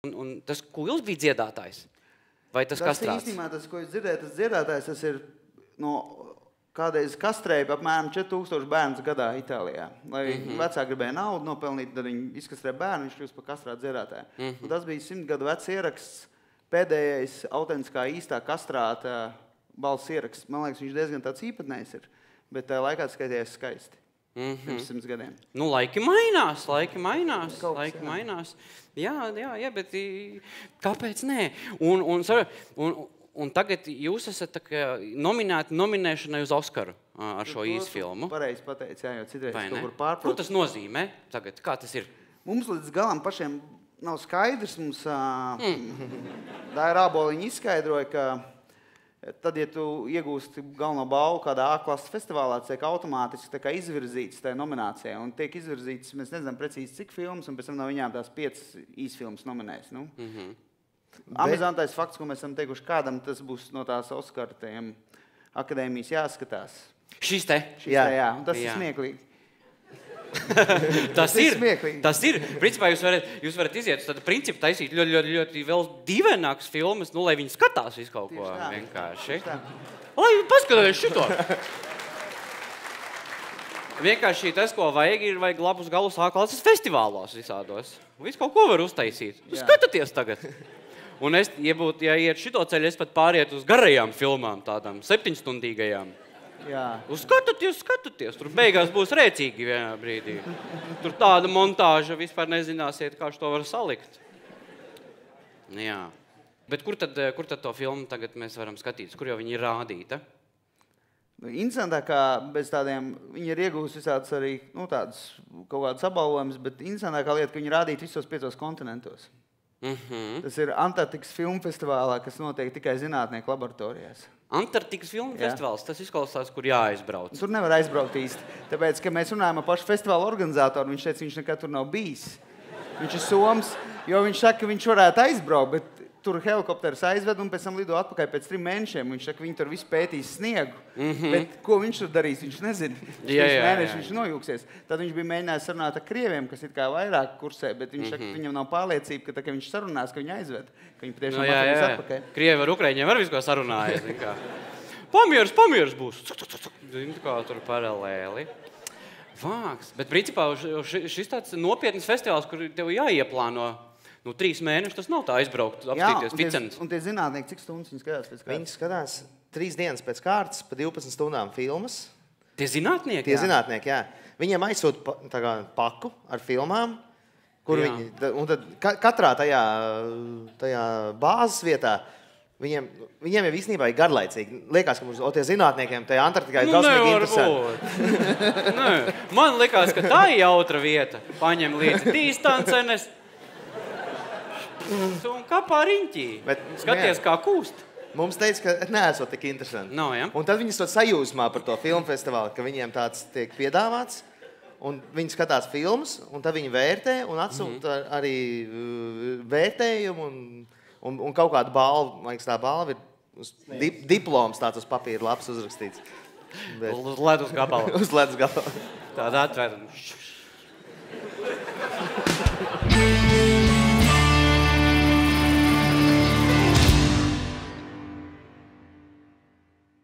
Un tas Kuils bija dziedātājs? Vai tas kastrāts? Īstenībā tas, ko es dzirdēju, tas dziedātājs, tas ir kādreiz kastrēja apmēram 4000 bērnus gadā Itālijā. Lai vecāki gribēja naudu nopelnīt, tad viņi izkastrēja bērnu, viņš kļūst par kastrātu dziedātāju. Un tas bija 100 gadu vecs ieraksts, pēdējais autentiskā īstā kastrāta balss ieraksts. Man liekas, viņš diezgan tāds īpatnējs ir, bet tā laikā skaitījās skaisti. Pirms 100 gadiem. Nu, laiki mainās. Jā, bet kāpēc nē? Un tagad jūs esat nominēti nominēšanai uz Oskaru ar šo īsfilmu. Pareizi pateici, jā, jo citreiz kaut kur pārprot. Ko tas nozīmē tagad? Kā tas ir? Mums līdz galam pašiem nav skaidrs. Mums Daira Āboliņa izskaidroja, ka tad, ja tu iegūsti galveno balvu kādā A-klases festivālā, tiek automātiski izvirzīts tajā nominācijā. Un tiek izvirzīts, mēs nezinām precīzi, cik filmas, un pēc tam no viņām tās 5 īsfilmas nominēs. Nu? Amizantais fakts, ko mēs esam teikuši kādam, tas būs no tās Oskartajiem akadēmijas jāskatās. Šis te? Jā, un tas ir smieklīgi. Tas ir. Principā jūs varat iziet uz tādu principu taisīt ļoti vēl dīvainākas filmas, nu, lai viņi skatās visu kaut ko vienkārši. Lai paskatās šito. Vienkārši tas, ko vajag, ir vajag labus galus A-klases festivālos visādos. Visu kaut ko var uztaisīt. Skatāties tagad. Un ja iet šito ceļu, es pat pāriet uz garajām filmām, tādām 7-stundīgajām. Skatāties. Tur beigās būs rēcīgi vienā brīdī. Tur tāda montāža, vispār nezināsiet, kā to var salikt. Jā. Bet kur tad to filmu tagad mēs varam skatīties? Kur jau viņi ir rādīta? Interesantākā bez tādiem, viņi ir iegūst visādas arī, tādas kaut kādas apbalvojumus, bet interesantākā lieta, ka viņi rādīt visos 5 kontinentos. Tas ir Antarktikas filmu festivālā, kas notiek tikai zinātnieku laboratorijās. Antarktikas filmu festivāls, tas izklausās, kur jāaizbrauc. Tur nevar aizbraukt īsti, tāpēc, ka mēs runājam ar pašu festivālu organizatoru, viņš teica, viņš nekad tur nav bijis. Viņš ir Soms, jo viņš saka, ka viņš varētu aizbraukt, bet tur helikopters aizved un pēc tam lido atpakaļ pēc 3 mēnešiem. Viņš saka, viņi tur visu pētīs sniegu, bet ko viņš tur darīs, viņš nezina. Mēneši viņš nojūksies. Tad viņš bija mēģinājis sarunāt ar krieviem, kas ir kā vairāk kursē, bet viņš saka, ka viņam nav pārliecība, ka viņš sarunās, ka viņi aizved, ka viņi patiešām atvedīs atpakaļ. Krievi ar Ukraiņiem var visu ko sarunājies. Pamieris būs. Kā tur paralēli. Vāks. Bet principā šis tāds nopietnas festivāls, kur tev jāieplāno 3 mēnešus, tas nav tā aizbraukt, apstīties Ficens. Un tie zinātnieki, cik stundas viņi skatās pēc kārtas? Viņi skatās 3 dienas pēc kārtas, pa 12 stundām filmas. Tie zinātnieki? Tie zinātnieki, jā. Viņiem aizsūta paku ar filmām, kur viņi, un tad katrā tajā bāzes vietā, viņiem jau īstenībā ir garlaicīgi. Liekas, ka mums tie zinātniekiem tajā Antarktikā ir drausmīgi interesanti. Man likās, ka tā ir jautra vieta. Paņem līdzi distancenes. Un kāpā riņķī. Skaties, kā kūst. Mums teica, ka neesot tik interesanti. Un tad viņi sajūsmā par to filmu festivālu, ka viņiem tāds tiek piedāvāts. Un viņi skatās filmas, un tad viņi vērtē un atsūta arī vērtējumu un kaut kādu balvu. Man liekas, tā balva ir diploms tāds uz papīra lapas uzrakstīts. Uz ledus gabala. Uz ledus gabala. Tāda atver.